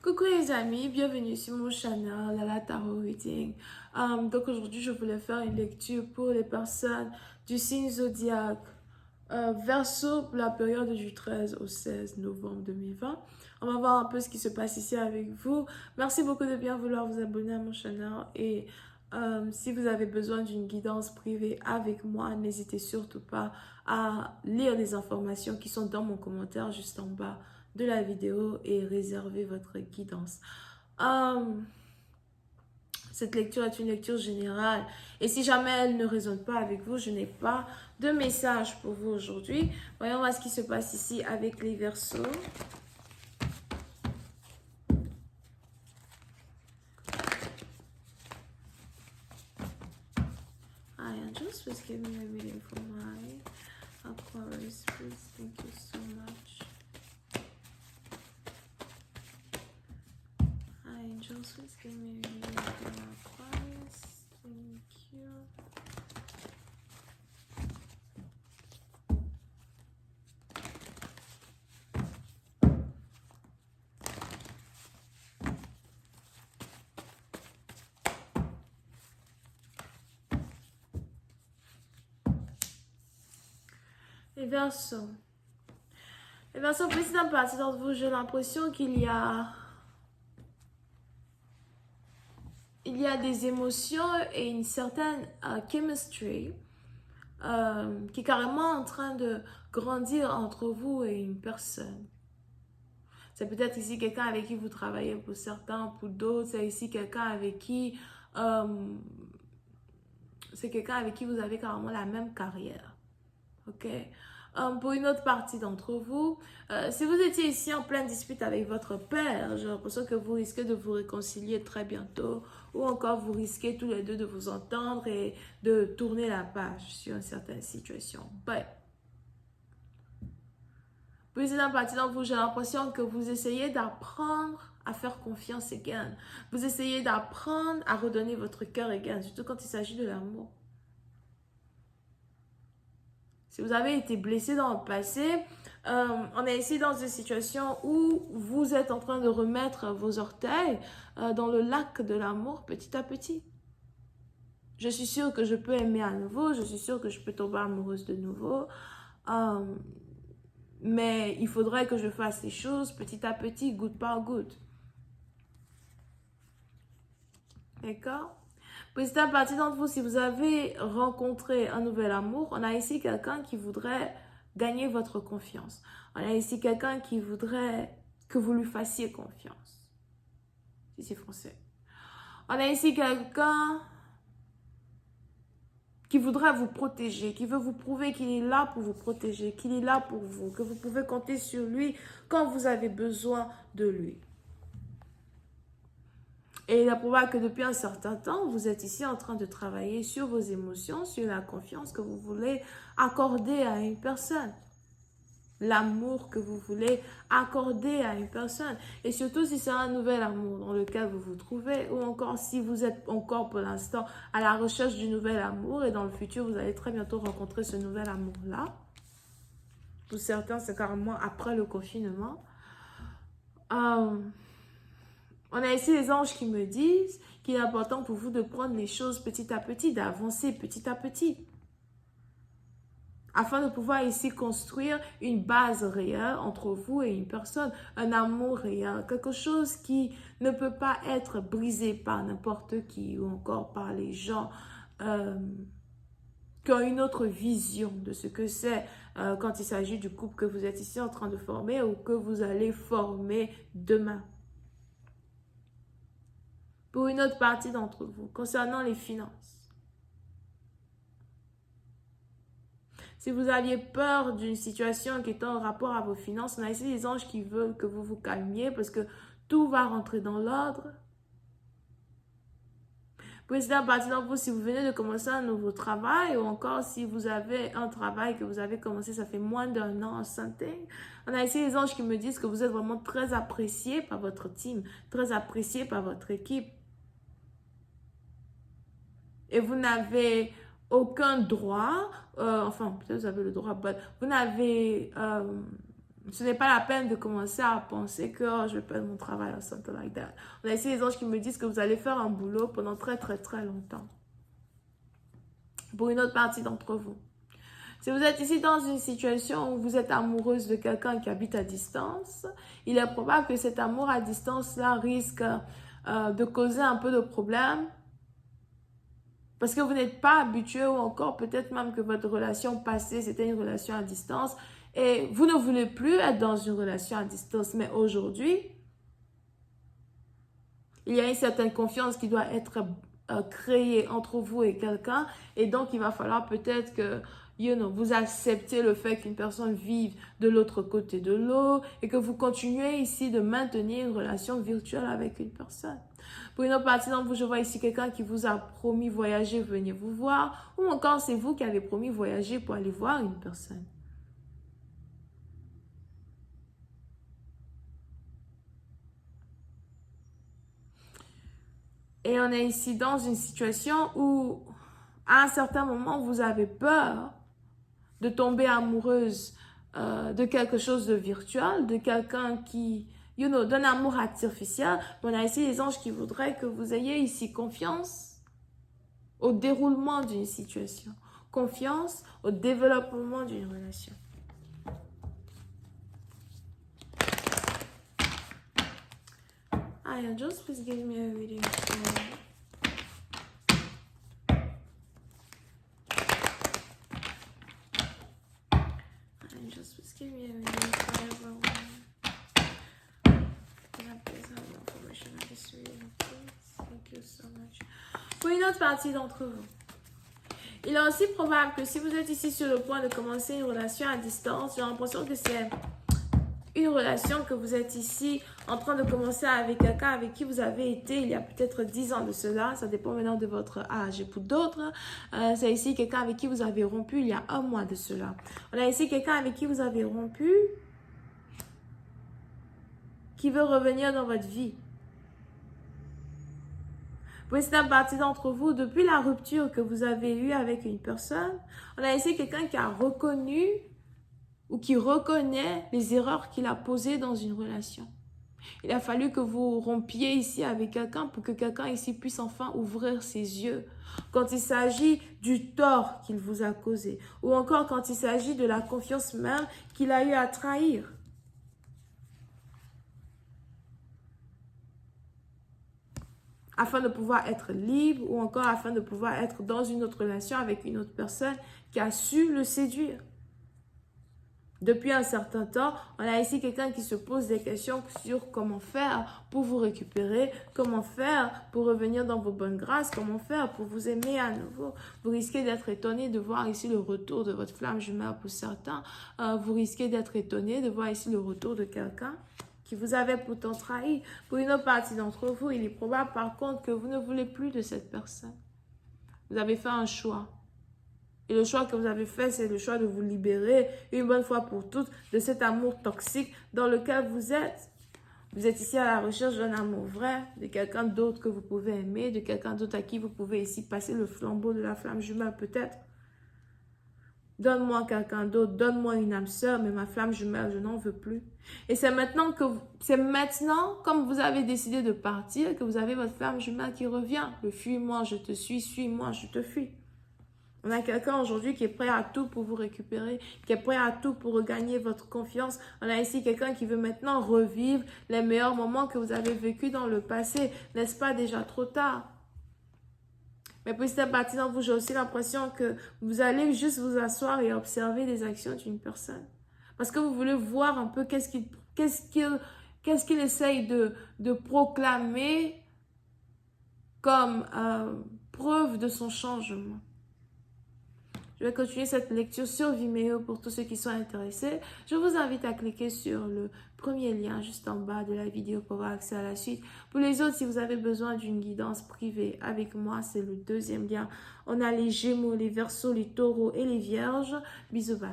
Coucou les amis, bienvenue sur mon channel Lala Tarot Reading. Donc aujourd'hui je voulais faire une lecture pour les personnes du signe zodiaque Verseau pour la période du 13 au 16 novembre 2020. On va voir un peu ce qui se passe ici avec vous. Merci beaucoup de bien vouloir vous abonner à mon channel et si vous avez besoin d'une guidance privée avec moi, n'hésitez surtout pas à lire les informations qui sont dans mon commentaire juste en bas de la vidéo et réserver votre guidance. Cette lecture est une lecture générale et si jamais elle ne résonne pas avec vous, je n'ai pas de message pour vous aujourd'hui. Voyons voir ce qui se passe ici avec les Verseaux. Hi angels, please give me a reading for my Aquarius, please. Thank you so much. Hi angels, please give me a reading for my Aquarius. Thank you. Les Verseaux. Les Verseaux, précédemment partie d'entre vous, j'ai l'impression qu'il y a des émotions et une certaine chemistry qui est carrément en train de grandir entre vous et une personne. C'est peut-être ici quelqu'un avec qui vous travaillez pour certains, pour d'autres, c'est ici quelqu'un avec qui vous avez carrément la même carrière. Ok? Pour une autre partie d'entre vous, si vous étiez ici en pleine dispute avec votre père, j'ai l'impression que vous risquez de vous réconcilier très bientôt, ou encore vous risquez tous les deux de vous entendre et de tourner la page sur une certaine situation. But, pour une autre partie d'entre vous, j'ai l'impression que vous essayez d'apprendre à faire confiance again. Vous essayez d'apprendre à redonner votre cœur again, surtout quand il s'agit de l'amour. Si vous avez été blessé dans le passé, on est ici dans une situation où vous êtes en train de remettre vos orteils dans le lac de l'amour petit à petit. Je suis sûre que je peux aimer à nouveau, je suis sûre que je peux tomber amoureuse de nouveau, mais il faudrait que je fasse les choses petit à petit, goutte par goutte. D'accord? Petit à partie d'entre vous, si vous avez rencontré un nouvel amour, on a ici quelqu'un qui voudrait gagner votre confiance. On a ici quelqu'un qui voudrait que vous lui fassiez confiance. Si c'est français. On a ici quelqu'un qui voudrait vous protéger, qui veut vous prouver qu'il est là pour vous protéger, qu'il est là pour vous, que vous pouvez compter sur lui quand vous avez besoin de lui. Et il est probable que depuis un certain temps, vous êtes ici en train de travailler sur vos émotions, sur la confiance que vous voulez accorder à une personne. L'amour que vous voulez accorder à une personne. Et surtout si c'est un nouvel amour dans lequel vous vous trouvez, ou encore si vous êtes encore pour l'instant à la recherche du nouvel amour et dans le futur, vous allez très bientôt rencontrer ce nouvel amour-là. Pour certains, c'est carrément après le confinement. On a ici les anges qui me disent qu'il est important pour vous de prendre les choses petit à petit, d'avancer petit à petit. Afin de pouvoir ici construire une base réelle entre vous et une personne, un amour réel, quelque chose qui ne peut pas être brisé par n'importe qui ou encore par les gens qui ont une autre vision de ce que c'est quand il s'agit du couple que vous êtes ici en train de former ou que vous allez former demain. Pour une autre partie d'entre vous, concernant les finances. Si vous aviez peur d'une situation qui est en rapport à vos finances, on a ici les anges qui veulent que vous vous calmiez parce que tout va rentrer dans l'ordre. Pour une partie d'entre vous, si vous venez de commencer un nouveau travail ou encore si vous avez un travail que vous avez commencé, ça fait moins d'un an, something. On a ici les anges qui me disent que vous êtes vraiment très apprécié par votre team, très apprécié par votre équipe. Et vous n'avez aucun droit, enfin, peut-être vous avez le droit, vous n'avez Ce n'est pas la peine de commencer à penser que oh, je vais perdre mon travail or something like that. On a ici les anges qui me disent que vous allez faire un boulot pendant très très très longtemps. Pour une autre partie d'entre vous. Si vous êtes ici dans une situation où vous êtes amoureuse de quelqu'un qui habite à distance, il est probable que cet amour à distance-là risque de causer un peu de problème parce que vous n'êtes pas habitué ou encore peut-être même que votre relation passée, c'était une relation à distance et vous ne voulez plus être dans une relation à distance. Mais aujourd'hui, il y a une certaine confiance qui doit être créée entre vous et quelqu'un et donc il va falloir peut-être que vous acceptez le fait qu'une personne vive de l'autre côté de l'eau et que vous continuez ici de maintenir une relation virtuelle avec une personne. Pour une autre partie d'entre vous, je vois ici quelqu'un qui vous a promis voyager, venez vous voir, ou encore c'est vous qui avez promis voyager pour aller voir une personne. Et on est ici dans une situation où, à un certain moment, vous avez peur de tomber amoureuse de quelque chose de virtuel, de quelqu'un qui, d'un amour artificiel. On a ici les anges qui voudraient que vous ayez ici confiance au déroulement d'une situation, confiance au développement d'une relation. Hi, angels, please give me a reading. Angels, please give me a reading for everyone. Can I please have the information of this reading, please? Thank you so much. Pour une autre partie d'entre vous, il est aussi probable que si vous êtes ici sur le point de commencer une relation à distance, j'ai l'impression que c'est une relation que vous êtes ici en train de commencer avec quelqu'un avec qui vous avez été il y a peut-être 10 ans de cela. Ça dépend maintenant de votre âge. Et pour d'autres, c'est ici quelqu'un avec qui vous avez rompu il y a 1 mois de cela. On a ici quelqu'un avec qui vous avez rompu qui veut revenir dans votre vie. Pour une partie d'entre vous, depuis la rupture que vous avez eue avec une personne, on a ici quelqu'un qui a reconnu ou qui reconnaît les erreurs qu'il a posées dans une relation. Il a fallu que vous rompiez ici avec quelqu'un pour que quelqu'un ici puisse enfin ouvrir ses yeux. Quand il s'agit du tort qu'il vous a causé, ou encore quand il s'agit de la confiance même qu'il a eu à trahir. Afin de pouvoir être libre ou encore afin de pouvoir être dans une autre relation avec une autre personne qui a su le séduire. Depuis un certain temps, on a ici quelqu'un qui se pose des questions sur comment faire pour vous récupérer, comment faire pour revenir dans vos bonnes grâces, comment faire pour vous aimer à nouveau. Vous risquez d'être étonné de voir ici le retour de votre flamme jumelle pour certains. Vous risquez d'être étonné de voir ici le retour de quelqu'un qui vous avait pourtant trahi. Pour une autre partie d'entre vous, il est probable par contre que vous ne voulez plus de cette personne. Vous avez fait un choix. Et le choix que vous avez fait, c'est le choix de vous libérer une bonne fois pour toutes de cet amour toxique dans lequel vous êtes. Vous êtes ici à la recherche d'un amour vrai, de quelqu'un d'autre que vous pouvez aimer, de quelqu'un d'autre à qui vous pouvez ici passer le flambeau de la flamme jumelle peut-être. Donne-moi quelqu'un d'autre, donne-moi une âme sœur, mais ma flamme jumelle, je n'en veux plus. Et c'est maintenant, comme vous avez décidé de partir, que vous avez votre flamme jumelle qui revient. Le fuis-moi, je te suis-moi, je te fuis. On a quelqu'un aujourd'hui qui est prêt à tout pour vous récupérer, qui est prêt à tout pour regagner votre confiance. On a ici quelqu'un qui veut maintenant revivre les meilleurs moments que vous avez vécus dans le passé. N'est-ce pas déjà trop tard? Mais petit à petit, dans vous, j'ai aussi l'impression que vous allez juste vous asseoir et observer les actions d'une personne. Parce que vous voulez voir un peu qu'est-ce qu'il essaye de proclamer comme preuve de son changement. Je vais continuer cette lecture sur Vimeo pour tous ceux qui sont intéressés. Je vous invite à cliquer sur le premier lien juste en bas de la vidéo pour avoir accès à la suite. Pour les autres, si vous avez besoin d'une guidance privée avec moi, c'est le deuxième lien. On a les Gémeaux, les Verseaux, les Taureaux et les Vierges. Bisous, bye.